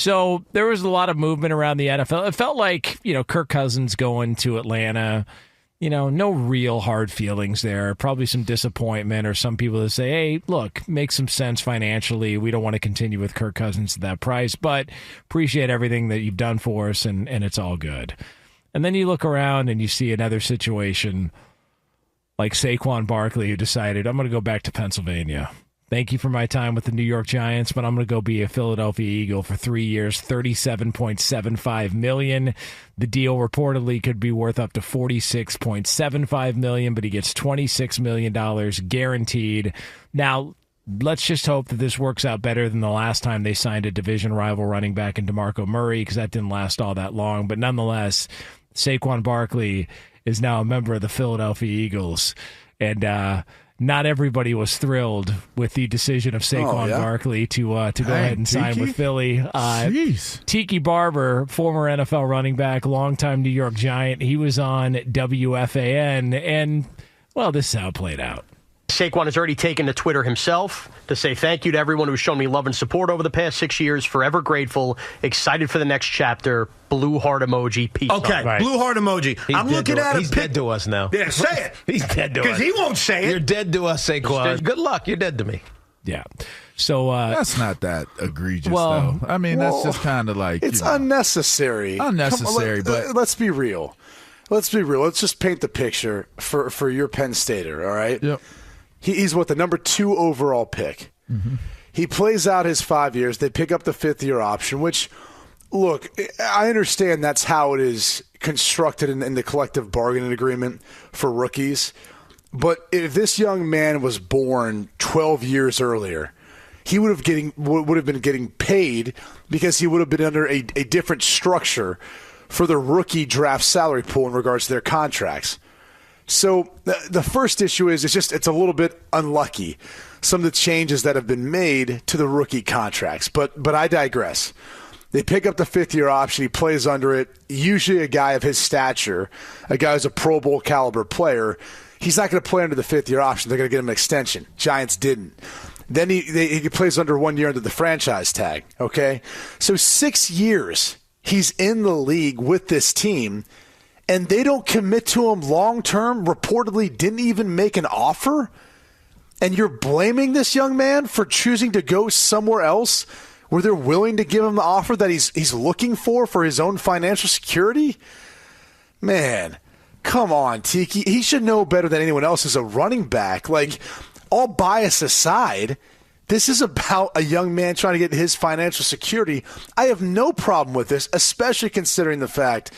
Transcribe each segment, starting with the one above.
So there was a lot of movement around the NFL. It felt like, Kirk Cousins going to Atlanta, no real hard feelings there. Probably some disappointment or some people that say, hey, look, makes some sense financially. We don't want to continue with Kirk Cousins at that price, but appreciate everything that you've done for us, and it's all good. And then you look around and you see another situation like Saquon Barkley, who decided, I'm going to go back to Pennsylvania. Thank you for my time with the New York Giants, but I'm going to go be a Philadelphia Eagle for 3 years, $37.75 million. The deal reportedly could be worth up to $46.75 million, but he gets $26 million guaranteed. Now, let's just hope that this works out better than the last time they signed a division rival running back in DeMarco Murray, because that didn't last all that long. But nonetheless, Saquon Barkley is now a member of the Philadelphia Eagles. And not everybody was thrilled with the decision of Saquon Barkley to go ahead and sign with Philly. Tiki Barber, former NFL running back, longtime New York Giant, he was on WFAN, and, well, this is how it played out. Saquon has already taken to Twitter himself to say thank you to everyone who's shown me love and support over the past 6 years. Forever grateful. Excited for the next chapter. Blue heart emoji. Peace. Okay, right. Blue heart emoji. I'm looking at He's dead to us now. Yeah, say it. He's dead to us. Because he won't say it. You're dead to us, Saquon. Good luck. You're dead to me. Yeah. So that's not that egregious, though. I mean, that's just kind of like it's unnecessary. Unnecessary, but let's be real. Let's just paint the picture for your Penn Stater. All right. Yep. He's the number 2 overall pick. Mm-hmm. He plays out his 5 years. They pick up the 5th-year option, which, look, I understand that's how it is constructed in the collective bargaining agreement for rookies. But if this young man was born 12 years earlier, he would have been getting paid because he would have been under a different structure for the rookie draft salary pool in regards to their contracts. So the first issue is it's a little bit unlucky, some of the changes that have been made to the rookie contracts. But I digress. They pick up the 5th-year option. He plays under it. Usually a guy of his stature, a guy who's a Pro Bowl caliber player, he's not going to play under the 5th-year option. They're going to get him an extension. Giants didn't. Then he plays under 1 year under the franchise tag. Okay, so 6 years he's in the league with this team, and they don't commit to him long-term, reportedly didn't even make an offer, and you're blaming this young man for choosing to go somewhere else where they're willing to give him the offer that he's looking for his own financial security? Man, come on, Tiki. He should know better than anyone else as a running back. Like, all bias aside, this is about a young man trying to get his financial security. I have no problem with this, especially considering the fact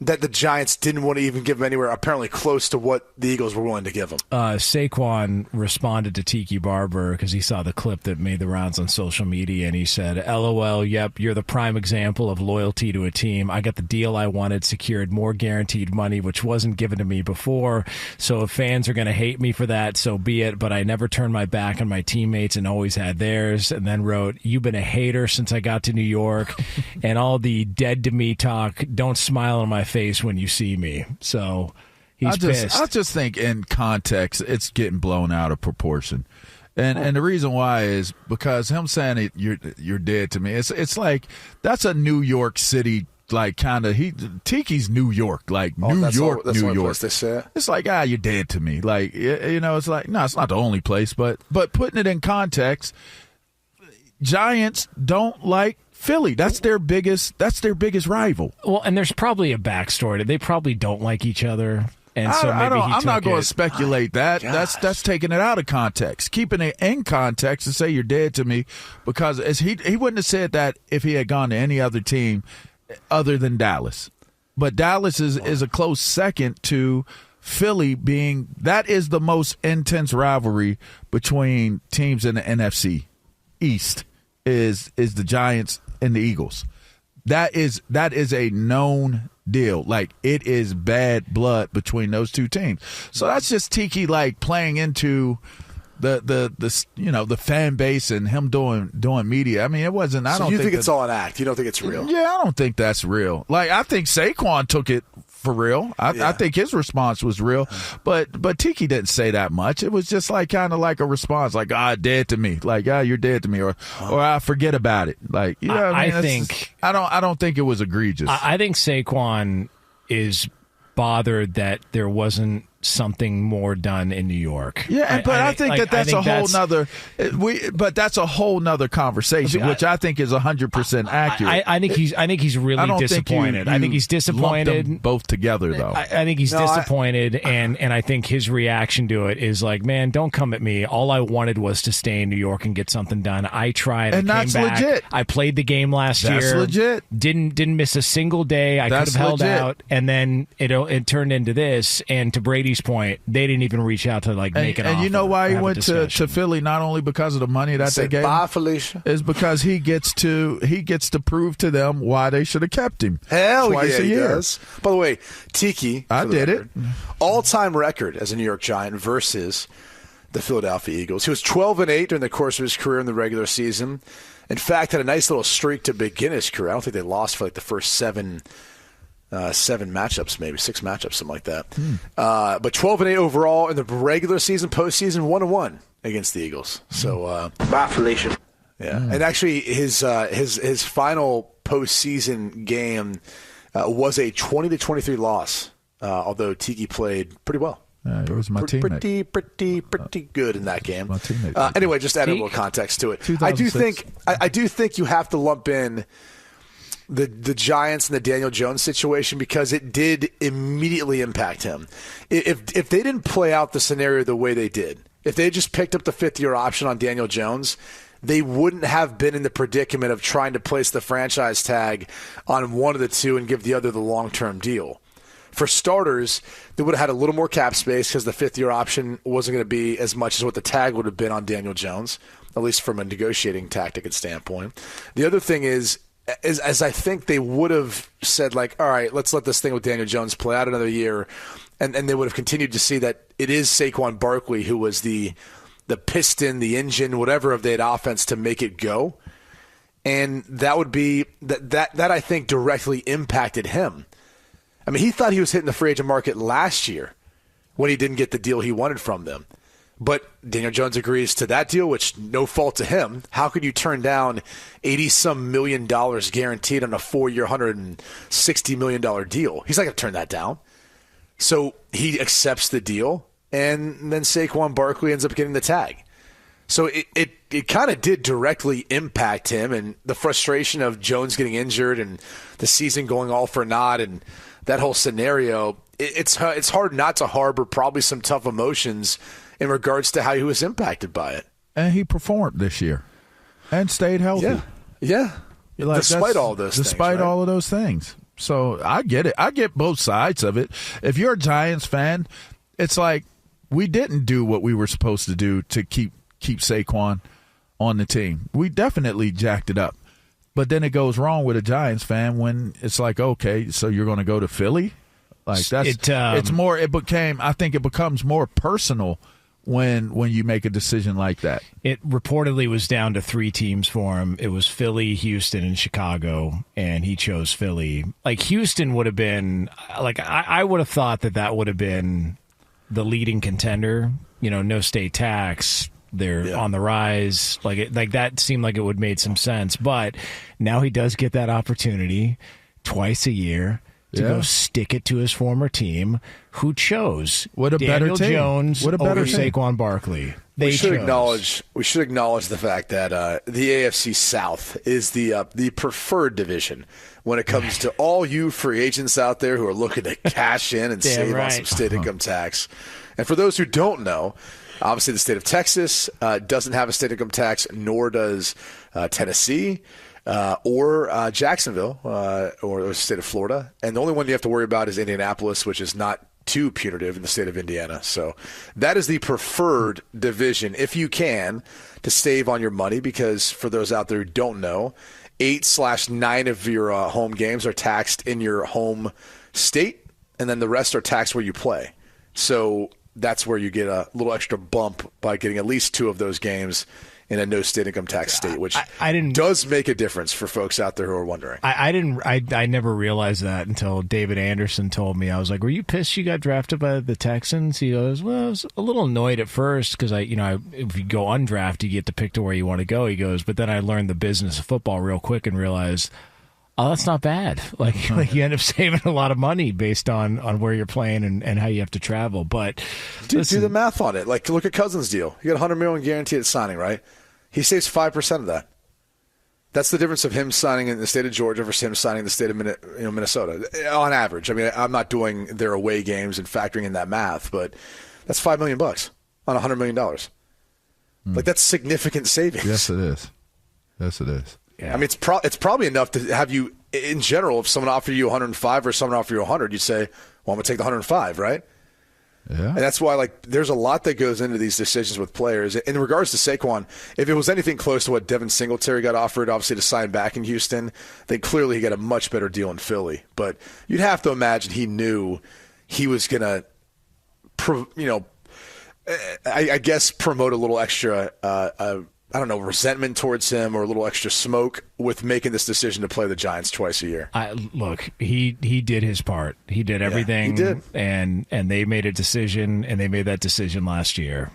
that the Giants didn't want to even give him anywhere apparently close to what the Eagles were willing to give him. Saquon responded to Tiki Barber because he saw the clip that made the rounds on social media, and he said, LOL, yep, you're the prime example of loyalty to a team. I got the deal I wanted, secured more guaranteed money, which wasn't given to me before. So if fans are going to hate me for that, so be it. But I never turned my back on my teammates and always had theirs. And then wrote, you've been a hater since I got to New York. And all the dead to me talk, don't smile on my face when you see me. So he's pissed. I just think in context it's getting blown out of proportion, and the reason why is because him saying it, you're dead to me. It's like that's a New York City like kind of Tiki's New York, like New York. They say it. It's like you're dead to me. Like it's like no, it's not the only place, but putting it in context, Giants don't like Philly. That's their biggest rival. Well, and there's probably a backstory. They probably don't like each other. And so I'm not going to speculate that. That's taking it out of context. Keeping it in context and say you're dead to me, because he wouldn't have said that if he had gone to any other team other than Dallas. But Dallas is a close second to Philly, being that is the most intense rivalry between teams in the NFC East is the Giants and the Eagles. That is a known deal. Like, it is bad blood between those two teams. So that's just Tiki like playing into the fan base and him doing media. I mean, it wasn't. So you think it's all an act? You don't think it's real? Yeah, I don't think that's real. Like, I think Saquon took it for real. I think his response was real, but Tiki didn't say that much. It was just like kind of like a response, like dead to me, like you're dead to me, or I forget about it. Like I don't think it was egregious. I think Saquon is bothered that there wasn't something more done in New York. Yeah, but I think that's a whole nother. But that's a whole nother conversation, which I think is 100% accurate. I think he's really disappointed. I think he's disappointed. Them both together, though. I think he's disappointed, and I think his reaction to it is like, man, don't come at me. All I wanted was to stay in New York and get something done. I tried. And I came back. Legit. I played the game last year. That's legit. Didn't miss a single day. I could have held out, and then it turned into this. And to Brady's point, they didn't even reach out to make an offer. And you know why he went to Philly? Not only because of the money that they gave bye, Felicia, is because he gets to prove to them why they should have kept him. Hell twice a he year. Does. By the way, Tiki, I did it. All-time record as a New York Giant versus the Philadelphia Eagles. He was 12-8 during the course of his career in the regular season. In fact, had a nice little streak to begin his career. I don't think they lost for the first seven matchups, maybe 6 matchups, something like that. But 12-8 overall in the regular season, postseason 1-1 against the Eagles. So bye, Felicia. Yeah, and actually his final postseason game was a 20-23 loss. Although Tiki played pretty well. It was my teammate. Pretty good in that game. My teammate. Anyway, just add a little context to it. I do think you have to lump in the Giants and the Daniel Jones situation because it did immediately impact him. If they didn't play out the scenario the way they did, if they just picked up the 5th-year option on Daniel Jones, they wouldn't have been in the predicament of trying to place the franchise tag on one of the two and give the other the long-term deal. For starters, they would have had a little more cap space because the 5th-year option wasn't going to be as much as what the tag would have been on Daniel Jones, at least from a negotiating tactic and standpoint. The other thing is as I think they would have said, all right, let's let this thing with Daniel Jones play out another year, and they would have continued to see that it is Saquon Barkley who was the piston, the engine, whatever of that offense to make it go. And that would be that I think directly impacted him. I mean, he thought he was hitting the free agent market last year when he didn't get the deal he wanted from them. But Daniel Jones agrees to that deal, which no fault to him. How could you turn down $80-some million guaranteed on a 4-year, $160 million deal? He's not going to turn that down. So he accepts the deal, and then Saquon Barkley ends up getting the tag. So it kind of did directly impact him, and the frustration of Jones getting injured and the season going all for naught and that whole scenario, it's hard not to harbor probably some tough emotions in regards to how he was impacted by it. And he performed this year and stayed healthy. Yeah. Despite all those things. Despite all of those things. So I get it. I get both sides of it. If you're a Giants fan, it's like we didn't do what we were supposed to do to keep Saquon on the team. We definitely jacked it up. But then it goes wrong with a Giants fan when it's like, okay, so you're going to go to Philly? Like it's more. I think it becomes more personal when you make a decision like that. It reportedly was down to 3 teams for him. It was Philly, Houston, and Chicago, and he chose Philly. Houston would have been I would have thought that would have been the leading contender. No state tax. They're on the rise. That seemed like it would have made some sense. But now he does get that opportunity twice a year to go stick it to his former team, who chose Daniel Jones over Saquon Barkley. We should acknowledge the fact that the AFC South is the preferred division when it comes to all you free agents out there who are looking to cash in and save on some state income tax. And for those who don't know, obviously the state of Texas doesn't have a state income tax, nor does Tennessee. Or Jacksonville, or the state of Florida. And the only one you have to worry about is Indianapolis, which is not too punitive in the state of Indiana. So that is the preferred division, if you can, to save on your money, because for those out there who don't know, 8/9 of your home games are taxed in your home state, and then the rest are taxed where you play. So that's where you get a little extra bump by getting at least 2 of those games in a no state income tax state, which I does make a difference for folks out there who are wondering. I never realized that until David Anderson told me. I was like, "Were you pissed you got drafted by the Texans?" He goes, "Well, I was a little annoyed at first because if you go undrafted, you get to pick to where you want to go." He goes, "But then I learned the business of football real quick and realized, oh, that's not bad. Like you end up saving a lot of money based on where you're playing and how you have to travel." But do the math on it. Like, look at Cousins' deal. You got $100 million guaranteed at signing, right? He saves 5% of that. That's the difference of him signing in the state of Georgia versus him signing in the state of Minnesota. On average, I mean, I'm not doing their away games and factoring in that math, but that's $5 million on $100 million. Like, that's significant savings. Yes, it is. Yes, it is. Yeah. I mean, it's probably enough to have you, in general, if someone offered you 105 or someone offered you 100, you'd say, well, I'm going to take the 105, right? Yeah. And that's why, like, there's a lot that goes into these decisions with players. In regards to Saquon, if it was anything close to what Devin Singletary got offered, obviously, to sign back in Houston, then clearly he got a much better deal in Philly. But you'd have to imagine he knew he was going to, I guess, promote a little extra resentment towards him or a little extra smoke with making this decision to play the Giants twice a year. Look, he did his part. He did everything. Yeah, he did. And they made a decision, and they made that decision last year.